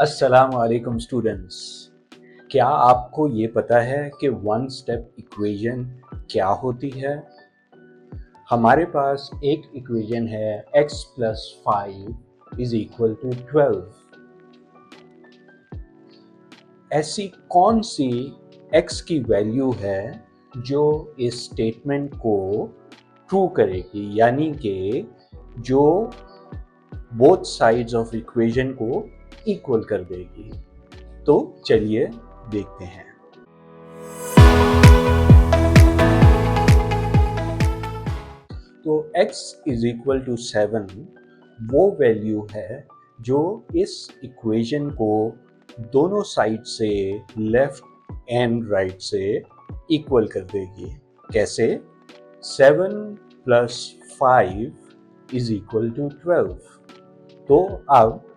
अस्सलाम वालेकुम स्टूडेंट्स। क्या आपको ये पता है कि वन स्टेप इक्वेशन क्या होती है? हमारे पास एक इक्वेशन है x plus 5 is equal to 12। ऐसी कौन सी x की वैल्यू है जो इस स्टेटमेंट को ट्रू करेगी, यानी कि जो बोथ साइड्स ऑफ इक्वेशन को इक्वल कर देगी? तो चलिए देखते हैं। तो x इज इक्वल टू 7 वो वैल्यू है जो इस इक्वेशन को दोनों साइड से, लेफ्ट एंड राइट से इक्वल कर देगी। कैसे? 7 प्लस 5 इज इक्वल टू 12। तो अब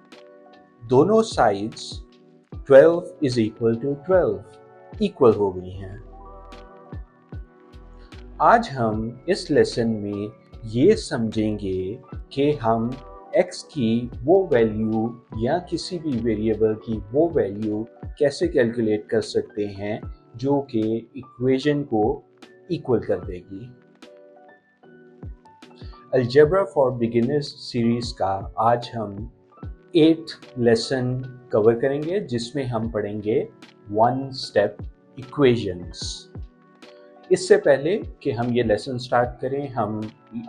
दोनों sides 12 is equal to 12 equal हो गई हैं। आज हम इस लेसन में ये समझेंगे कि हम x की वो वैल्यू या किसी भी वेरिएबल की वो वैल्यू कैसे कैलकुलेट कर सकते हैं जो कि इक्वेशन को इक्वल कर देगी। अलजेब्रा फॉर बिगिनर्स सीरीज का आज हम 8th लेसन कवर करेंगे, जिसमें हम पढ़ेंगे वन स्टेप इक्वेशंस। इससे पहले कि हम ये लेसन स्टार्ट करें, हम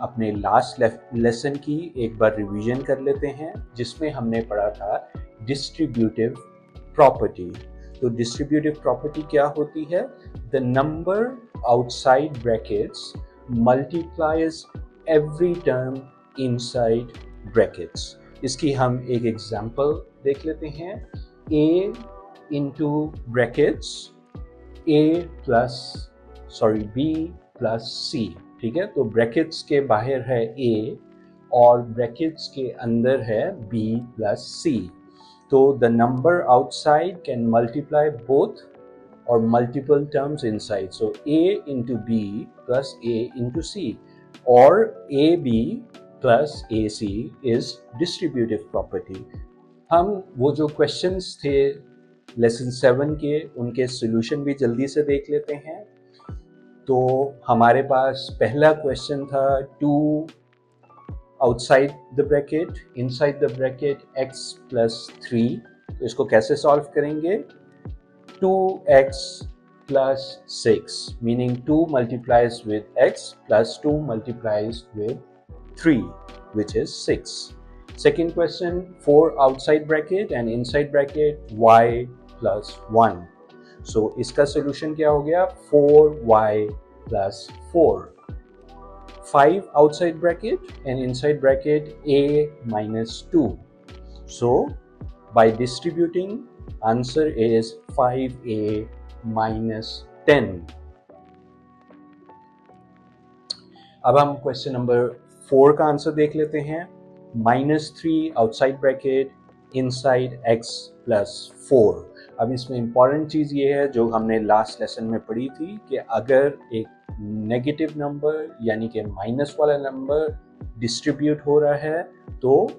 अपने लास्ट लेसन की एक बार रिवीजन कर लेते हैं, जिसमें हमने पढ़ा था डिस्ट्रीब्यूटिव प्रॉपर्टी। तो डिस्ट्रीब्यूटिव प्रॉपर्टी क्या होती है? The number outside brackets multiplies every term inside brackets. इसकी हम एक एग्जांपल देख लेते हैं। a into brackets b plus c। ठीक है, तो ब्रैकेट्स के बाहर है a और ब्रैकेट्स के अंदर है b प्लस c। तो the number outside can multiply both और multiple terms inside. So a into b plus a into c और ab plus ac is distributive property. हम वो जो क्वेश्चंस थे लेसन 7 के, उनके सॉल्यूशन भी जल्दी से देख लेते हैं। तो हमारे पास पहला क्वेश्चन था 2 outside the bracket, inside the bracket x plus 3। तो इसको कैसे सॉल्व करेंगे? 2x plus 6, meaning 2 multiplies with x plus 2 multiplies with 3, which is 6. Second question, 4 outside bracket and inside bracket y plus 1. So इसका solution क्या हो गया? 4y plus 4. 5 outside bracket and inside bracket a minus 2. So by distributing, answer is 5a minus 10. अब हम question number 4 का answer देख लेते हैं। -3 outside bracket, inside x plus 4। अब इसमें इंपॉर्टेंट चीज़ ये है जो हमने लास्ट लेसन में पढ़ी थी कि अगर एक नेगेटिव नंबर यानी कि माइनस वाला नंबर डिस्ट्रीब्यूट हो रहा है तो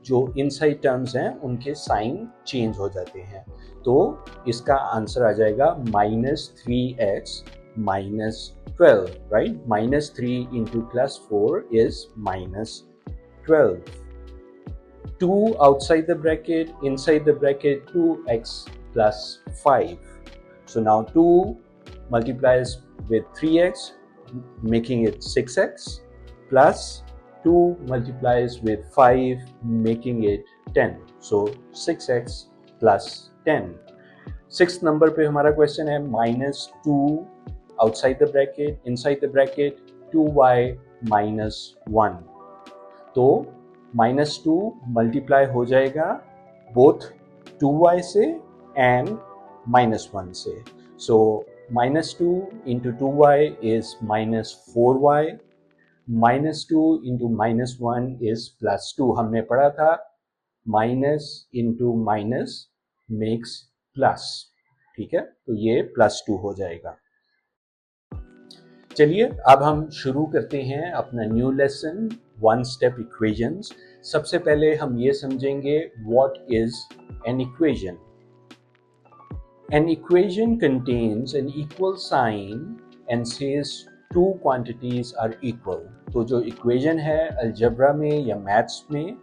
जो इनसाइड टर्म्स हैं उनके साइन चेंज हो जाते हैं। तो इसका आंसर आ जाएगा -3x minus 12, right? -3 into plus 4 is -12. 2 outside the bracket, inside the bracket 2x plus 5. So now 2 multiplies with 3x, making it 6x, plus 2 multiplies with 5, making it 10. So 6x plus 10. 6th number पे हमारा question है -2 outside the bracket, inside the bracket 2y minus 1. तो -2 multiply हो जाएगा both 2y से and -1 से। सो -2 into 2y is -4y, -2 into -1 is +2। हमने पढ़ा था minus into minus makes plus. ठीक है, तो ये +2 हो जाएगा। चलिए अब हम शुरू करते हैं अपना new lesson one step equations. सबसे पहले हम ये समझेंगे what is an equation. An equation contains an equal sign and says two quantities are equal। तो जो इक्वेशन है अलजेब्रा में या मैथ्स में,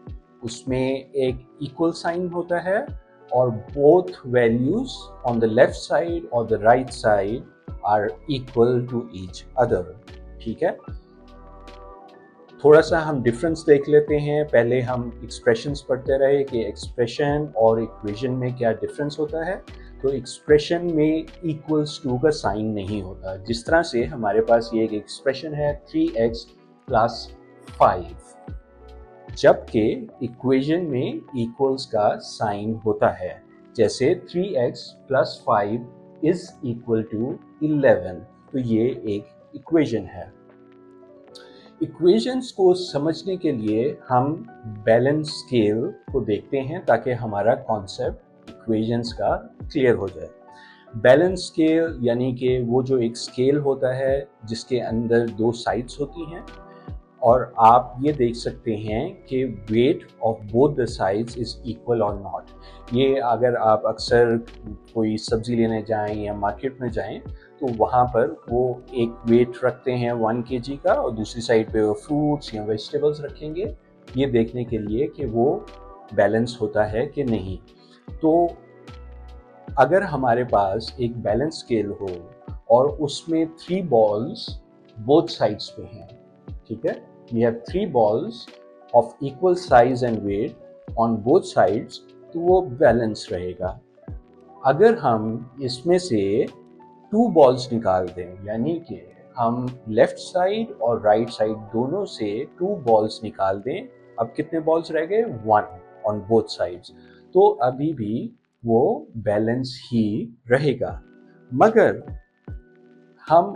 उसमें एक इक्वल साइन होता है और both values on the left side और the right side are equal to each other. ठीक है, थोड़ा सा हम डिफरेंस देख लेते हैं। पहले हम एक्सप्रेशंस पढ़ते रहे कि एक्सप्रेशन और इक्वेशन में क्या डिफरेंस होता है। तो एक्सप्रेशन में इक्वल्स टू का साइन नहीं होता। जिस तरह से हमारे पास ये एक एक्सप्रेशन है 3x प्लस 5, जबकि इक्वेशन में इक्वल्स का साइन होता है। जैसे 3x plus 5 is equal to 11, तो ये एक इक्वेशन है। इक्वेशंस को समझने के लिए हम बैलेंस स्केल को देखते हैं ताकि हमारा कॉन्सेप्ट इक्वेशंस का क्लियर हो जाए। बैलेंस स्केल यानी कि वो जो एक स्केल होता है जिसके अंदर दो साइड्स होती हैं और आप ये देख सकते हैं कि weight of both the sides is equal और नॉट। ये अगर आप अक्सर कोई सब्जी लेने जाएं या मार्केट में जाएं तो वहाँ पर वो एक वेट रखते हैं 1 kg का और दूसरी साइड पे वो फ्रूट्स या वेजिटेबल्स रखेंगे, ये देखने के लिए कि वो बैलेंस होता है कि नहीं। तो अगर हमारे पास एक बैलेंस स्केल हो और उसमें 3 बॉल्स बोथ साइड्स पे हैं, ठीक है, we have 3 balls of equal size and weight on both sides, तो वो बैलेंस रहेगा। अगर हम इसमें से 2 बॉल्स निकाल दें, यानी कि हम लेफ्ट साइड और राइट साइड दोनों से 2 बॉल्स निकाल दें, अब कितने बॉल्स रह गए? 1 ऑन बोथ साइड्स, तो अभी भी वो बैलेंस ही रहेगा। मगर हम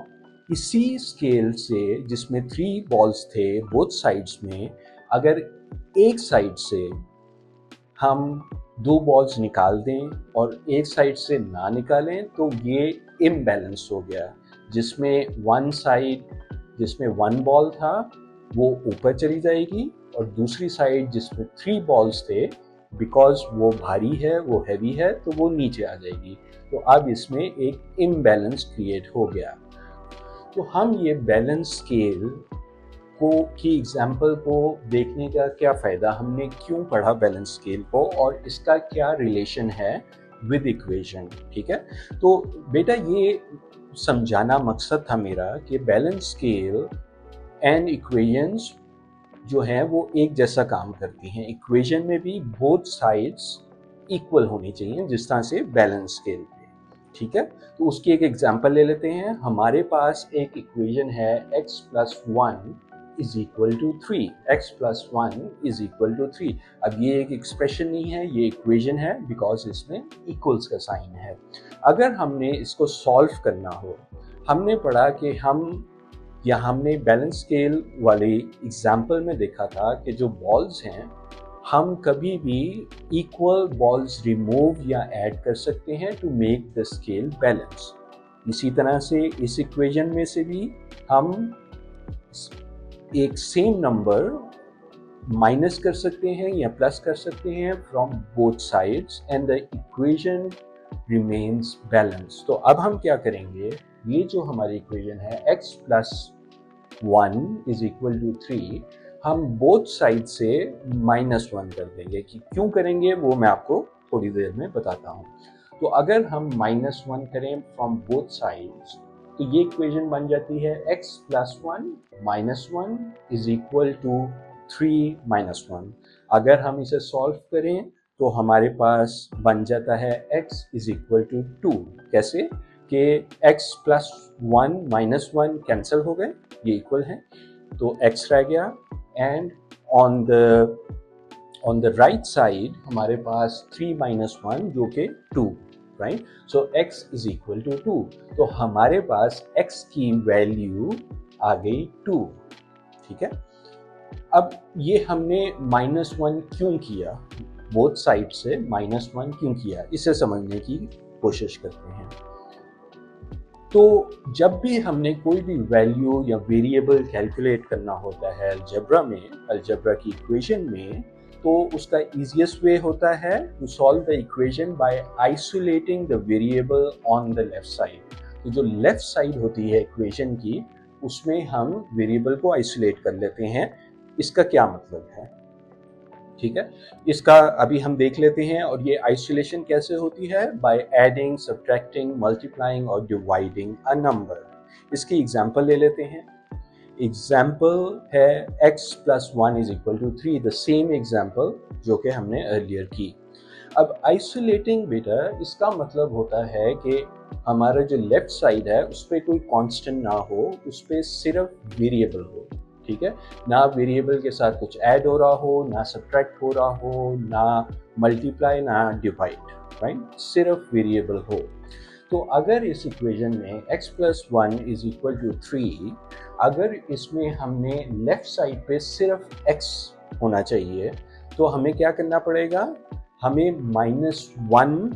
इसी स्केल से जिसमें 3 बॉल्स थे बोथ साइड्स में, अगर एक साइड से हम 2 बॉल्स निकाल दें और एक साइड से ना निकालें, तो ये इम्बैलेंस हो गया। जिसमें वन साइड जिसमें 1 बॉल था वो ऊपर चली जाएगी और दूसरी साइड जिसमें 3 बॉल्स थे, बिकॉज वो भारी है, वो हैवी है, तो वो नीचे आ जाएगी। तो अब इसमें एक इम्बैलेंस क्रिएट हो गया। तो हम ये बैलेंस स्केल की एग्जाम्पल को देखने का क्या फ़ायदा, हमने क्यों पढ़ा बैलेंस स्केल को और इसका क्या रिलेशन है विद इक्वेशन। ठीक है, तो बेटा ये समझाना मकसद था मेरा कि बैलेंस स्केल एंड इक्वेशंस जो हैं वो एक जैसा काम करती हैं। इक्वेशन में भी बोथ साइड्स इक्वल होनी चाहिए जिस तरह से बैलेंस स्केल पे। ठीक है, तो उसकी एक एग्जांपल ले लेते हैं। हमारे पास एक इक्वेशन है x plus 1 is equal to 3। x plus 1 is equal to 3। अब ये एक एक्सप्रेशन नहीं है, ये इक्वेशन है बिकॉज इसमें इक्वल्स का साइन है। अगर हमने इसको सॉल्व करना हो, हमने पढ़ा कि हमने बैलेंस स्केल वाली एग्जाम्पल में देखा था कि जो बॉल्स हैं हम कभी भी इक्वल बॉल्स रिमूव या ऐड कर सकते हैं to make the scale balance. इसी तरह से इस इक्वेशन में से भी हम एक सेम नंबर माइनस कर सकते हैं या प्लस कर सकते हैं from both sides and the equation remains balance. तो अब हम क्या करेंगे, ये जो हमारी इक्वेशन है x plus 1 is equal to 3, हम बोथ साइड से -1 कर देंगे। कि क्यों करेंगे वो मैं आपको थोड़ी देर में बताता हूँ। तो अगर हम -1 करें फ्रॉम बोथ साइड्स, तो ये इक्वेशन बन जाती है x plus 1 minus 1 is equal to 3 minus 1। अगर हम इसे सॉल्व करें तो हमारे पास बन जाता है x इज इक्वल टू 2। कैसे कि x प्लस 1 माइनस 1 कैंसिल हो गए, ये इक्वल है, तो x रह गया। And on the right side हमारे पास 3 माइनस 1 जो कि 2, right. So x is equal to 2, तो हमारे पास x की वैल्यू आ गई 2। ठीक है, अब ये हमने -1 क्यों किया, बोथ साइड से -1 क्यों किया, इसे समझने की कोशिश करते हैं। तो जब भी हमने कोई भी वैल्यू या वेरिएबल कैलकुलेट करना होता है अलजेब्रा में, अलजेब्रा की इक्वेशन में, तो उसका easiest way होता है to solve the equation by isolating the variable on the left side। तो जो left side होती है equation की, उसमें हम variable को isolate कर लेते हैं। इसका क्या मतलब है, ठीक है, इसका अभी हम देख लेते हैं। और ये आइसोलेशन कैसे होती है, बाय एडिंग, सब्ट्रैक्टिंग, मल्टीप्लाइंग और डिवाइडिंग अ नंबर। इसकी एग्जांपल ले लेते हैं। एग्जाम्पल है x plus 1 is equal to 3, the same example जो कि हमने अर्लियर की। अब आइसोलेटिंग बेटा, इसका मतलब होता है कि हमारा जो लेफ्ट साइड है उस पर कोई कांस्टेंट ना हो, उस पर सिर्फ वेरिएबल हो, ठीक है, ना वेरिएबल के साथ कुछ ऐड हो रहा हो, ना सब्ट्रैक्ट हो रहा हो, ना मल्टीप्लाई, ना डिवाइड, राइट, सिर्फ वेरिएबल हो। तो अगर इस इक्वेशन में x plus 1 is equal to 3, अगर इसमें हमने लेफ्ट साइड पे सिर्फ x होना चाहिए, तो हमें क्या करना पड़ेगा, हमें -1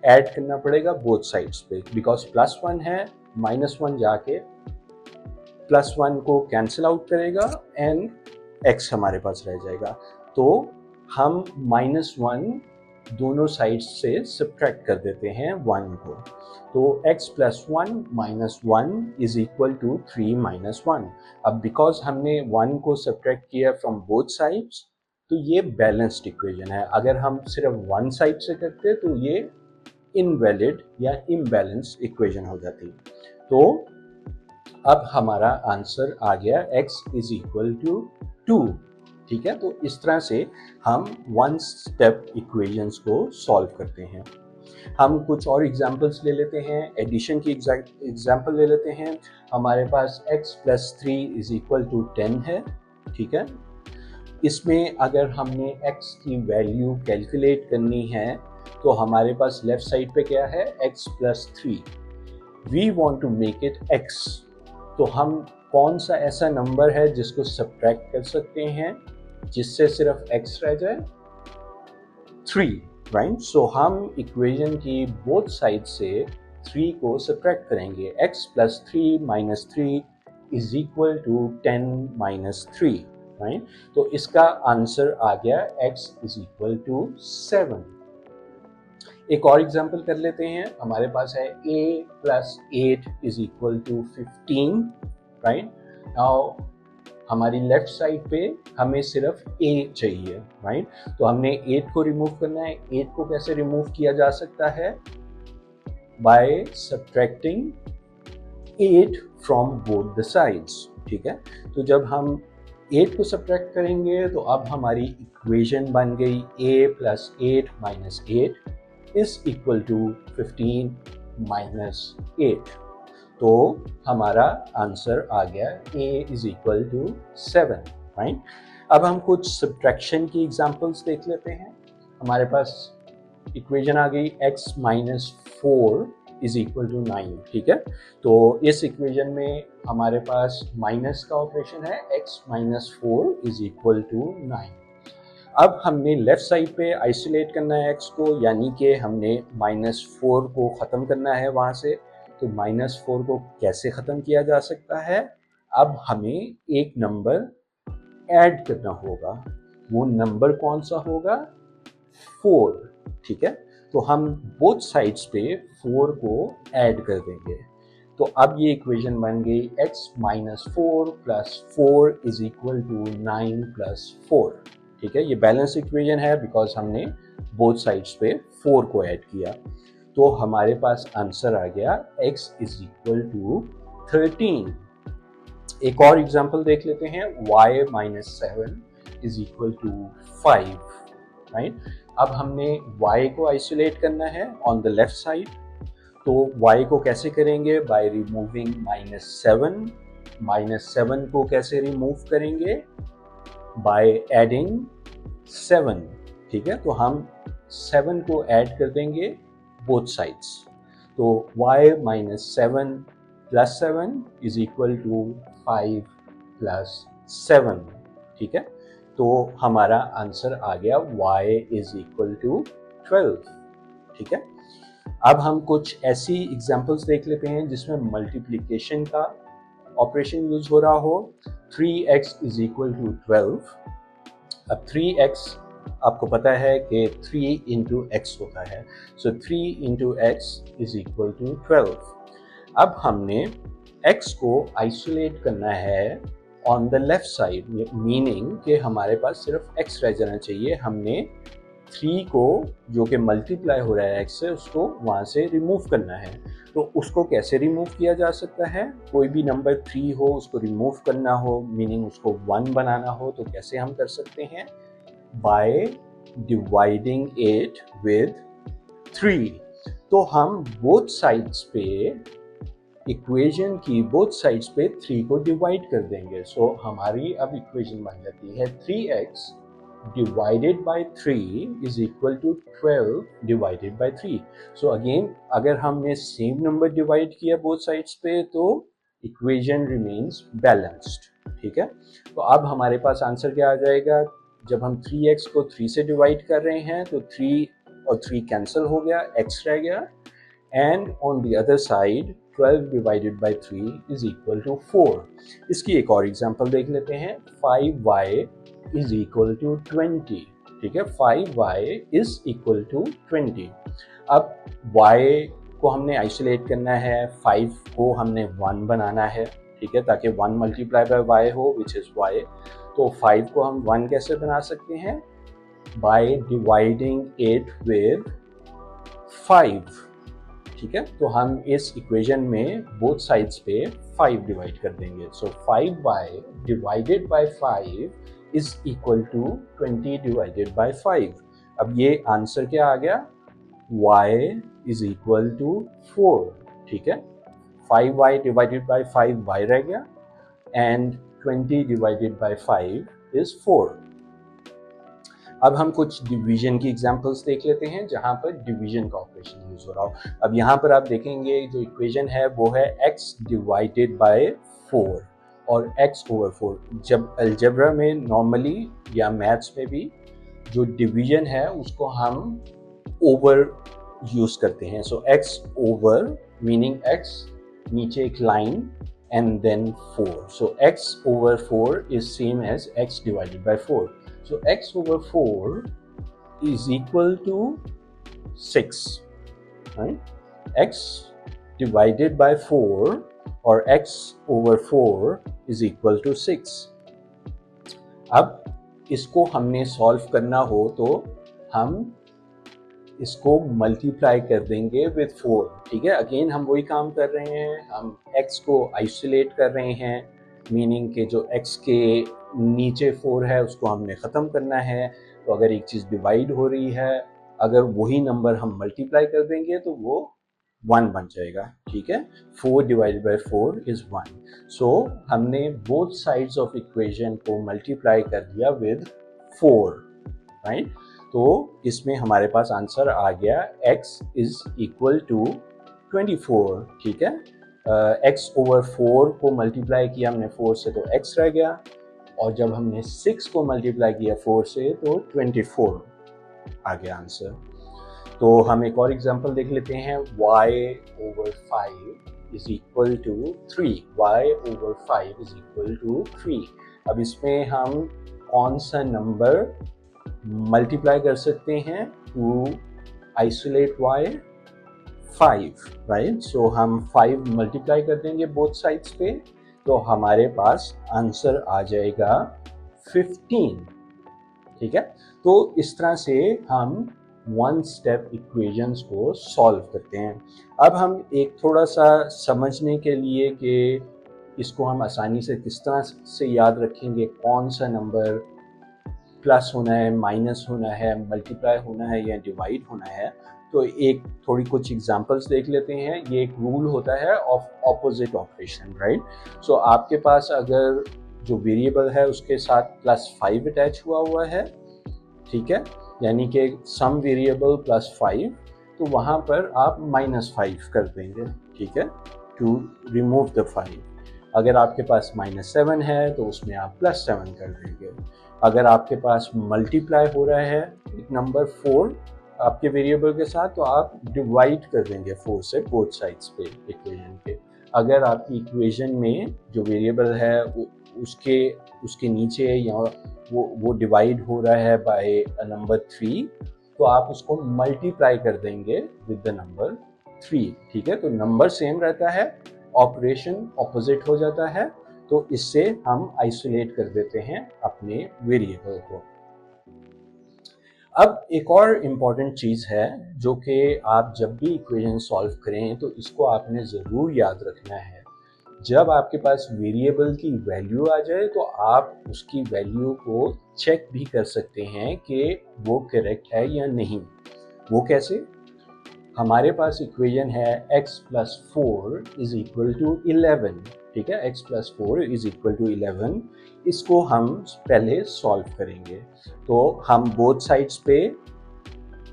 ऐड करना पड़ेगा बोथ साइड्स पे, बिकॉज प्लस 1 है, -1 जाके प्लस 1 को कैंसिल आउट करेगा एंड x हमारे पास रह जाएगा। तो हम -1 दोनों साइड्स से सब्ट्रैक्ट कर देते हैं 1 को। तो x plus 1 minus 1 is equal to 3 minus 1। अब बिकॉज हमने 1 को सब्ट्रैक्ट किया फ्रॉम बोथ साइड्स, तो ये बैलेंस्ड इक्वेशन है। अगर हम सिर्फ वन साइड से करते तो ये इनवैलिड या इम्बैलेंस्ड इक्वेशन हो जाती। तो अब हमारा आंसर आ गया x इज इक्वल टू 2, ठीक है। तो इस तरह से हम वन स्टेप इक्वेशंस को सॉल्व करते हैं। हम कुछ और एग्जांपल्स ले लेते हैं, एडिशन की एग्जांपल ले लेते हैं। हमारे पास x plus 3 is equal to 10 है, ठीक है। इसमें अगर हमने x की वैल्यू कैलकुलेट करनी है, तो हमारे पास लेफ्ट साइड पे क्या है, x plus 3, we want to make it x। तो हम कौन सा ऐसा नंबर है जिसको सब्ट्रैक्ट कर सकते हैं जिससे सिर्फ x रह जाए, 3, राइट। सो हम इक्वेशन की बोथ साइड से 3 को सब्ट्रैक्ट करेंगे। x plus 3 minus 3 is equal to 10 minus 3, right. तो इसका आंसर आ गया x इज इक्वल टू 7। एक और एग्जांपल कर लेते हैं। हमारे पास है a plus 8 is equal to 15, right. Now हमारी लेफ्ट साइड पे हमें सिर्फ a चाहिए, राइट। तो हमने 8 को रिमूव करना है। 8 को कैसे रिमूव किया जा सकता है, by subtracting 8 from both the sides, ठीक है। तो जब हम 8 को सब्ट्रैक्ट करेंगे तो अब हमारी इक्वेशन बन गई a plus 8 minus 8 is equal to 15 minus 8। तो हमारा आंसर आ गया a is equal to 7, right. अब हम कुछ सब्ट्रैक्शन की एग्जांपल्स देख लेते हैं। हमारे पास इक्वेशन आ गई x minus 4 is equal to 9, ठीक है। तो इस इक्वेशन में हमारे पास माइनस का ऑपरेशन है, x minus 4 is equal to 9। अब हमने लेफ्ट साइड पे आइसोलेट करना है x को, यानी कि हमने -4 को ख़त्म करना है वहाँ से। तो -4 को कैसे ख़त्म किया जा सकता है, अब हमें एक नंबर ऐड करना होगा। वो नंबर कौन सा होगा, 4, ठीक है। तो हम बोथ साइड्स पे 4 को ऐड कर देंगे। तो अब ये इक्वेशन बन गई x minus 4 plus 4 is equal to 9 plus 4, ठीक है। ये बैलेंस इक्वेशन है बिकॉज हमने बोथ साइड्स पे 4 को ऐड किया। तो हमारे पास आंसर आ गया x इज इक्वल टू 13। एक और एग्जांपल देख लेते हैं, y minus 7 is equal to 5, right. अब हमने y को आइसोलेट करना है ऑन द लेफ्ट साइड। तो y को कैसे करेंगे, बाय रिमूविंग -7। -7 को कैसे रिमूव करेंगे, बाय एडिंग 7, ठीक है। तो हम 7 को ऐड कर देंगे बोथ साइड्स। तो y minus 7 plus 7 is equal to 5 plus 7, ठीक है। तो हमारा आंसर आ गया y इज इक्वल टू 12, ठीक है। अब हम कुछ ऐसी एग्जांपल्स देख लेते हैं जिसमें मल्टीप्लिकेशन का ऑपरेशन यूज हो रहा हो। 3x is equal to 12। अब 3x आपको पता है कि 3 इंटू एक्स होता है, so 3 into x is equal to 12। अब हमने x को आइसोलेट करना है on the left side, meaning कि हमारे पास सिर्फ x रह जाना चाहिए। हमने 3 को जो कि मल्टीप्लाई हो रहा है x से, उसको वहाँ से रिमूव करना है। तो उसको कैसे रिमूव किया जा सकता है? कोई भी नंबर 3 हो, उसको रिमूव करना हो, मीनिंग उसको 1 बनाना हो, तो कैसे हम कर सकते हैं? By dividing it with 3। तो हम बोथ साइड्स पे इक्वेशन की बोथ साइड्स पे 3 को डिवाइड कर देंगे। सो हमारी अब इक्वेशन बन जाती है 3x divided by 3 is equal to 12 divided by 3। So again अगर हमने सेम नंबर डिवाइड किया बोथ साइड्स पे तो इक्वेशन रिमेन्स बैलेंस्ड। ठीक है, तो अब हमारे पास आंसर क्या आ जाएगा? जब हम 3x को 3 से डिवाइड कर रहे हैं तो 3 और 3 कैंसिल हो गया, x रह गया, and on the other side 12 divided by 3 is equal to 4। इसकी एक और एग्जांपल देख लेते हैं। 5y is equal to 20। ठीक है, 5y इज इक्वल टू 20। अब y को हमने आइसोलेट करना है, 5 को हमने 1 बनाना है। ठीक है, ताकि 1 मल्टीप्लाई बाय y हो, विच इज y। तो 5 को हम 1 कैसे बना सकते हैं? By dividing it with 5। ठीक है, तो हम इस इक्वेशन में बोथ साइड्स पे 5 डिवाइड कर देंगे। So 5y divided by 5 is equal to 20 divided by 5। अब ये आंसर क्या आ गया? y is equal to 4। ठीक है, 5y डिवाइडेड बाय 5 y रह गया, एंड 20 डिवाइडेड बाय 5 इज 4। अब हम कुछ डिवीजन की एग्जांपल्स देख लेते हैं जहां पर डिवीजन का ऑपरेशन यूज हो रहा हो। अब यहाँ पर आप देखेंगे जो इक्वेशन है वो है x डिवाइडेड बाय 4 और x ओवर 4। जब अलजेब्रा में नॉर्मली या मैथ्स में भी जो डिवीजन है उसको हम ओवर यूज करते हैं। सो x ओवर मीनिंग x नीचे एक line and then 4. So x over 4 is same as x divided by 4. So x over 4 is equal to 6. Right? X divided by 4 or x over 4 is equal to 6. अब इसको हमने solve करना हो तो हम इसको मल्टीप्लाई कर देंगे विद 4। ठीक है, अगेन हम वही काम कर रहे हैं, हम x को आइसोलेट कर रहे हैं, मीनिंग के जो x के नीचे 4 है उसको हमने ख़त्म करना है। तो अगर एक चीज़ डिवाइड हो रही है, अगर वही नंबर हम मल्टीप्लाई कर देंगे तो वो 1 बन जाएगा। ठीक है, 4 डिवाइडेड बाय 4 इज 1। सो हमने बोथ साइड्स ऑफ इक्वेशन को मल्टीप्लाई कर दिया विद 4, राइट। तो इसमें हमारे पास आंसर आ गया x इज इक्वल टू 24। ठीक है, x ओवर 4 को मल्टीप्लाई किया हमने 4 से तो x रह गया, और जब हमने 6 को मल्टीप्लाई किया 4 से तो 24 आ गया आंसर। तो हम एक और एग्जांपल देख लेते हैं। y over 5 is equal to 3। y over 5 is equal to 3। अब इसमें हम कौन सा नंबर मल्टीप्लाई कर सकते हैं टू आइसोलेट y? 5, राइट। सो हम 5 मल्टीप्लाई कर देंगे बोथ साइड्स पे, तो हमारे पास आंसर आ जाएगा 15। ठीक है, तो इस तरह से हम वन स्टेप इक्वेशंस को सॉल्व करते हैं। अब हम एक थोड़ा सा समझने के लिए कि इसको हम आसानी से किस तरह से याद रखेंगे, कौन सा नंबर प्लस होना है, माइनस होना है, मल्टीप्लाई होना है या डिवाइड होना है, तो एक थोड़ी कुछ एग्जांपल्स देख लेते हैं। ये एक रूल होता है ऑफ ऑपोजिट ऑपरेशन, राइट। सो आपके पास अगर जो वेरिएबल है उसके साथ +5 अटैच हुआ है, ठीक है, यानी कि सम वेरिएबल +5, तो वहाँ पर आप -5 कर देंगे। ठीक है, टू रिमूव द 5। अगर आपके पास -7 है तो उसमें आप +7 कर देंगे। अगर आपके पास मल्टीप्लाई हो रहा है एक नंबर 4 आपके वेरिएबल के साथ, तो आप डिवाइड कर देंगे 4 से बोथ साइड्स पे इक्वेशन के। अगर आपकी इक्वेशन में जो वेरिएबल है उसके नीचे या वो डिवाइड हो रहा है बाय नंबर 3, तो आप उसको मल्टीप्लाई कर देंगे विद द नंबर 3, ठीक है। तो नंबर सेम रहता है, ऑपरेशन ऑपोजिट हो जाता है, तो इससे हम आइसोलेट कर देते हैं अपने वेरिएबल को। अब एक और इम्पॉर्टेंट चीज़ है जो कि आप जब भी इक्वेशन सॉल्व करें तो इसको आपने ज़रूर याद रखना है। जब आपके पास वेरिएबल की वैल्यू आ जाए तो आप उसकी वैल्यू को चेक भी कर सकते हैं कि वो करेक्ट है या नहीं। वो कैसे? हमारे पास इक्वेशन है x plus 4 is equal to 11, ठीक है। x plus 4 is equal to 11, इसको हम पहले सॉल्व करेंगे। तो हम बोथ साइड्स पे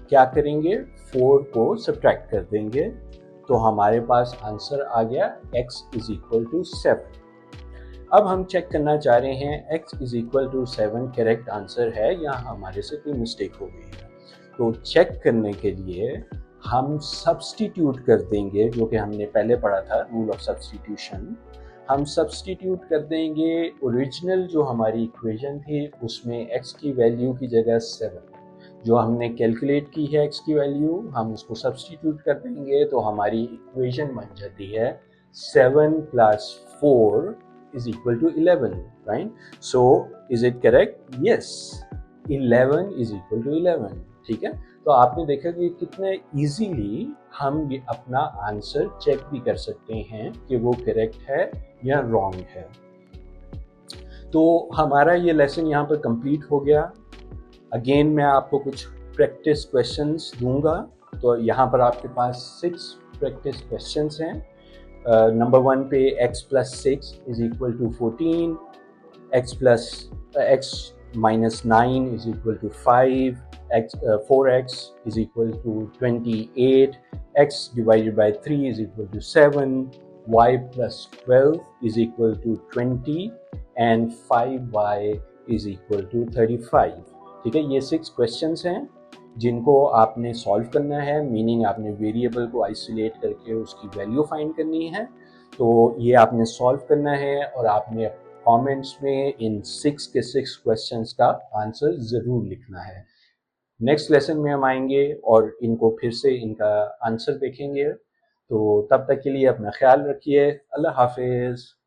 क्या करेंगे, 4 को सब्ट्रैक्ट कर देंगे, तो हमारे पास आंसर आ गया x इज इक्वल टू 7। अब हम चेक करना चाह रहे हैं x is equal to 7 correct answer है या हमारे से कोई मिस्टेक हो गई है। तो चेक करने के लिए हम सब्स्टिट्यूट कर देंगे, जो कि हमने पहले पढ़ा था, रूल ऑफ सब्स्टिट्यूशन। हम सब्स्टिट्यूट कर देंगे ओरिजिनल जो हमारी इक्वेशन थी उसमें x की वैल्यू की जगह 7, जो हमने कैलकुलेट की है x की वैल्यू, हम उसको सब्स्टिट्यूट कर देंगे तो हमारी इक्वेशन बन जाती है 7 plus 4 is equal to 11, right? So is it correct? Yes, 11 is equal to 11, ठीक है। तो आपने देखा कि कितने इजीली हम ये अपना आंसर चेक भी कर सकते हैं कि वो करेक्ट है या रॉन्ग है। तो हमारा ये लेसन यहाँ पर कंप्लीट हो गया। अगेन मैं आपको कुछ प्रैक्टिस क्वेश्चंस दूंगा, तो यहाँ पर आपके पास 6 प्रैक्टिस क्वेश्चंस हैं। नंबर 1 पे x plus 6 is equal to 14, x minus 9 is equal to 5, 4x is equal to 28, x divided by 3 is equal to 7, y plus 12 is equal to 20 and 5y is equal to 35, ठीक है। ये 6 questions हैं जिनको आपने solve करना है, meaning आपने variable को आइसोलेट करके उसकी वैल्यू फाइंड करनी है। तो ये आपने सॉल्व करना है और आपने कमेंट्स में इन 6 के 6 क्वेश्चंस का आंसर ज़रूर लिखना है। नेक्स्ट लेसन में हम आएंगे और इनको फिर से इनका आंसर देखेंगे। तो तब तक के लिए अपना ख्याल रखिए। अल्लाह हाफिज़।